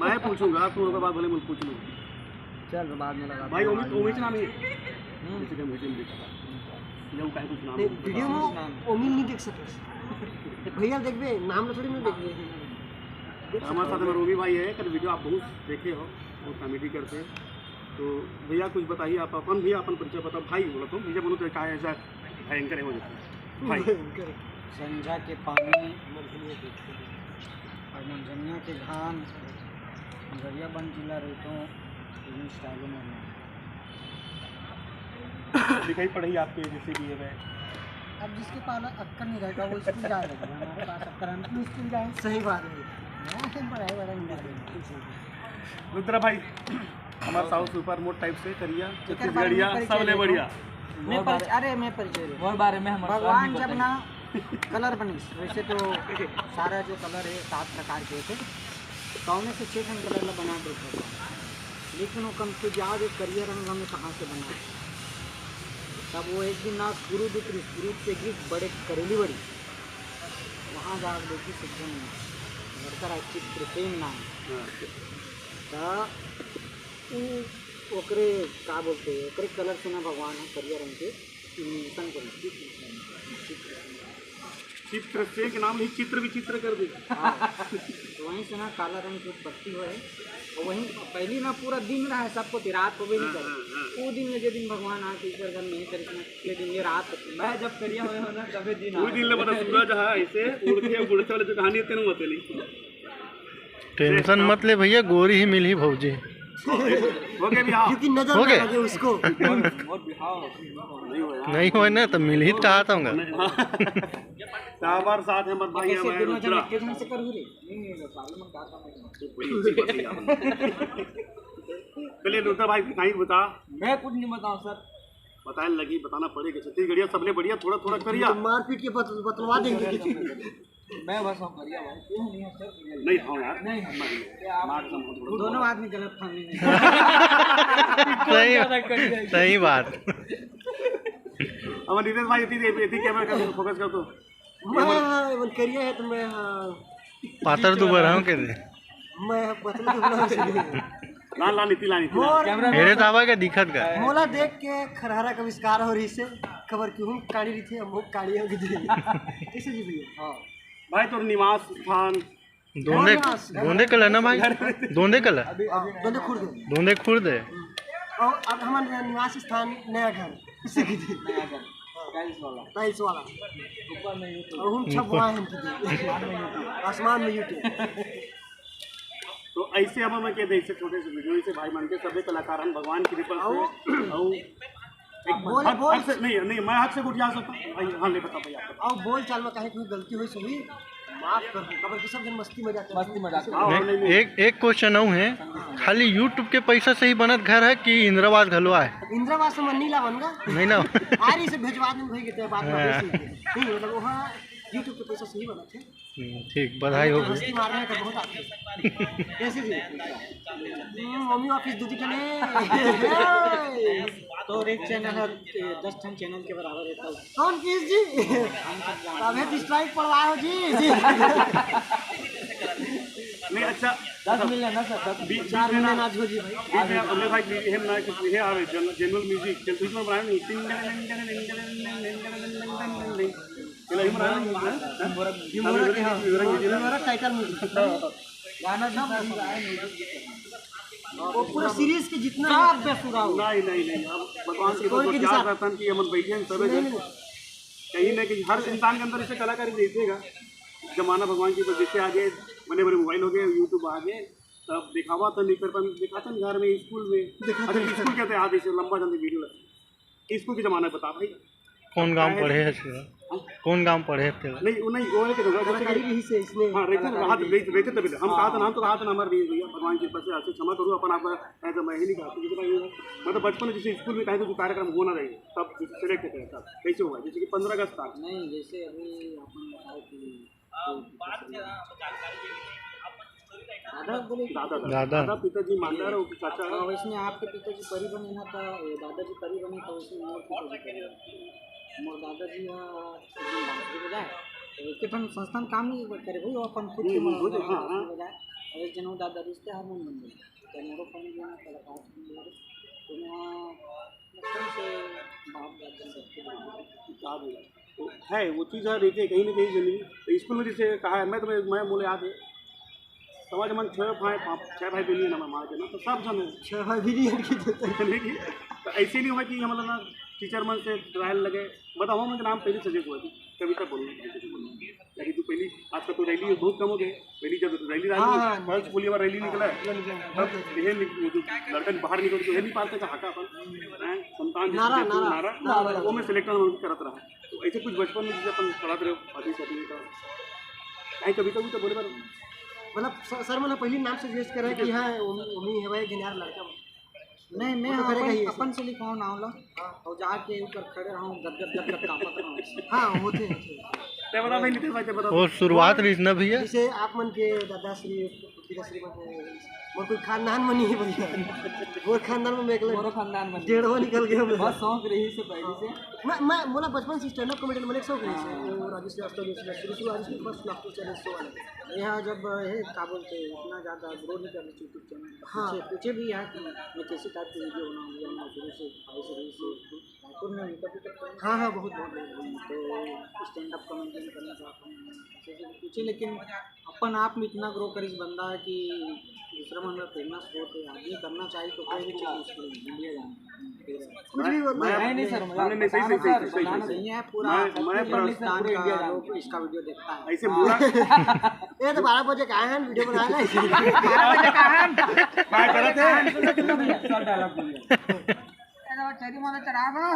मैं पूछूंगा तो उसके बाद भले मुझे पूछ लूँ। चल बाद में लगा भाई ओमित नाम है किसी का मुझे नहीं देखा जब कहीं कुछ नाम वीडियो में ओमित नहीं देख सकते भैया देखबे नाम ना थोड़ी नहीं देखबे। हमारे साथ में रोमी भाई है, कल वीडियो आप बहुत देखे हो, वो कॉमेडी करते हैं। तो भैया कुछ बताइए, आप अपन भैया अपन परिचय बताओ। भाई बोला तो भैया बोलो तो क्या ऐसा भयंकर है हो जाता भाई। संझा के पानी और मंजनिया के घाम गरिया बन जिला रेतों इन स्टाइलों में दिखाई पड़ेगी आपके जैसे भी है। अब जिसके पास अक्कर नहीं रहेगा वो स्कूल जाएगा, हमारे पास अक्कर हम क्यों स्कूल जाए। सही बात है, पढ़ाई बड़ा रुद्रा भाई हमारा साउथ सुपर मोड टाइप से करिया छत्तीसगढ़िया सबले बढ़िया। मैं परिचय और बारे में भगवान जब ना कलर बनी, वैसे तो सारा जो कलर है 7 प्रकार के थे, कौन से 6 कलर में बना देते, लेकिन वो कम से ज़्यादा करियर रंग हमें कहाँ से बना। तब वो एक दिन ना गुरु से गिर बड़े करेली बड़ी वहाँ जा देखी शिक्षण लड़का चित्र प्रेम नाम ओकरे का बोलते हैं, ओकरे कलर से ना भगवान है करियर रंग के इन्वेंशन कर चित्र से के नाम ही चित्र विचित्र कर दे। तो वहीं से ना काला रंग की उत्पत्ति हुई और वहीं पहली ना पूरा दिन रहा है सबको, रात को भी नहीं करे। वो दिन में जो दिन भगवान आके ईश्वर घर नहीं करे ये दिन ये रात मैं जब करिया हुए हो ना तभी दिन वो दिन ले बता सूरज है ऐसे उड़ के बुढ़ते वाले जो कहानी है तेरे मत ली। टेंशन मत ले भैया, गोरी ही मिली भौजी हो गए बिहार क्योंकि नजर हो गए लगे उसको नहीं हो ना तो मिल ही कहा था साबर साथ है मत भाई हमारे रुद्रा। पहले रुद्रा भाई कहीं बता। मैं कुछ नहीं बताऊं सर, बताने लगी बताना पड़ेगा। छत्तीसगढ़िया सबने बढ़िया थोड़ा थोड़ा करिया मारपीट के बतलवा देंगे। मैं बस हम करिया नहीं हाँ यार नहीं दोनों आदमी गलत फहमी में सही बात। अब नीतीश भाई इतनी कैमरा का फोकस कर दो। मैं करिया है तो मैं पातर दुबर हूँ के मैं पतला लाल नीति लानी मेरे ताबा का दिखत का मोला देख के खरहरा का विस्कार हो रही से खबर क्यों काढ़ी रही थी हम काढ़ी हो गई कैसे जी भैया। हाँ भाई तो निवास स्थान दोंदे कलर ना भाई, दोंदे कलर दोंदे खुर्द है। और अब हमारा निवास स्थान नया घर इसे की थी नया घर टाइल्स वाला ऊपर में और हम छपवा हम आसमान में यूट्यूब। तो ऐसे अब मैं क्या देख से छोटे से वीडियो से भाई मान के सभी कलाकार हम भगवान की कृपा से और बोल से नहीं मैं हक से उठ जा सकता हूं भाई। हाँ ले बता भैया और बोल चाल में कहीं कोई गलती हुई सही माफ कर दो, खबर की सब जन मस्ती मजाक एक क्वेश्चन और है, खाली यूट्यूब के पैसा से ही बनत घर है कि इंद्रावास घलवा है? इंद्रावास में नीला बनगा नहीं ना आ रही से भेजवा दें भाई के बात में नहीं मतलब वहां यूट्यूब के पैसा सही बना थे। ठीक बधाई हो मस्ती मारने का बहुत आते हैं कैसे जी मम्मी ऑफिस दूधी चले तो एक चैनल है 10 टन चैनल के बराबर रहता है। कौन किस जी अबे डिस्ट्राइक पड़वा हो जी नहीं अच्छा 10 मिलियन ना सर 4 मिलियन आज हो जी भाई हमने भाई हम ना कि ये आ रहे जनरल म्यूजिक चल तुझ में बनाया नहीं चलो हम बनाया हमारा टाइटल म्यूजिक गाना सब वो पूरा सीरीज के जितना सब बेसुरा नहीं अब भगवान की तो क्या रतन की हम बैठे हैं सब कहीं ना कहीं हर इंसान के अंदर इसे कलाकारी देखेगा। जमाना भगवान की वजह से आगे बड़े बड़े मोबाइल हो गए, यूट्यूब आ गए, तब दिखावा तो नहीं कर पाते, दिखाते हैं घर में स्कूल में। अच्छा स्कूल कहते हैं आधे से लंबा चलते वीडियो स्कूल की जमाना बता भाई कौन गांव पढ़े है कौन गांव पढ़े थे नहीं वो है कि कलाकारी से इसमें हाँ रहते तभी हम कहा था नाम तो कहा था हमारे भैया भगवान की कृपा से क्षमा करूँ अपन आपका ऐसा मैं ही नहीं कहा मतलब बचपन में जैसे स्कूल में कहीं तो कार्यक्रम होना चाहिए तब सिलेक्ट करते हैं तब कैसे हुआ जैसे कि 15 अगस्त था नहीं जैसे अभी अपन बताओ कि दादा पिताजी माता चाचा वैसे आपके पिताजी परी बने ना था दादाजी परी बने तो उसमें मोर पिताजी मोर दादाजी बजाए तो संस्थान काम नहीं करे भाई अपन खुद के बजाए एक जण दादा दिसते हार्मोन मंदिर त्यामुळे फोन घेऊन कलाकार पुन्हा से बाप दादा तो है वो चीज़ है, देखिए कहीं ना कहीं ज़िंदगी तो स्कूल में जैसे कहा है, मैं बोले याद है समाज मन 6 भाई बहनी ना मार के ना, तो सब जन 6 भाई भी नहीं की देते तो ऐसे नहीं हुआ कि हम मतलब ना टीचर मन से ट्रायल लगे। बताओ हम नाम पहले सजेस्ट हुआ थी कविता बोलूँ, यानी तू पहली आजकल तो रैली बहुत कम हो गए, पहली जब रैली फर्स्ट बोलिए बार रैली निकला है तब यह लड़का बाहर निकल तो नहीं पाते का हाका अपन संतान नारा वो मैं सिलेक्ट करत रहा। तो ऐसे कुछ बचपन में जैसे अपन पढ़ाते रहे शादी शादी का कहीं कविता भी तो बोले बार मतलब सर मला पहिली नाम सजेस्ट करा कि हाँ मी हे भाई घेणार लड़का नहीं मैं अपन से लिखाऊँ नावला और जाके ऊपर खड़े रहूँ गदगद कांपत रहूँ। हाँ होते बता भाई नितेश भाई बता और शुरुआत रही ना भैया जैसे आप मन के दादाश्री पिताश्री मन मोर कोई खानदान में नहीं है भैया मोर खानदान में मेकले मोर खानदान में डेढ़वा निकल गया बस शौक रही से पहले से मैं मोला बचपन से स्टैंड अप कॉमेडी में एक शौक रही से वो राजेश श्रीवास्तव ने शुरू राजेश बस नागपुर चैनल शो वाले यहाँ जब है क्या बोलते इतना ज़्यादा ग्रो नहीं कर यूट्यूब चैनल। हाँ पूछे भी यहाँ कि मैं कैसे टाइप की वीडियो बनाऊँगी हम शुरू से रायपुर में उनका भी करता हूँ। हाँ बहुत तो स्टैंड अप कॉमेडी करना चाहता हूँ पूछे, लेकिन अपन आप में इतना ग्रो करीस बंदा है कि दूसरा मंडल फेमस हो तो आदमी करना चाहिए तो कोई भी चीज़ मुश्किल इंडिया जाना नहीं सर नहीं सही है पूरा पाकिस्तान का लोग इसका वीडियो देखता है ऐसे बुरा ये तो 12 बजे का है वीडियो बनाया ना 12 बजे का है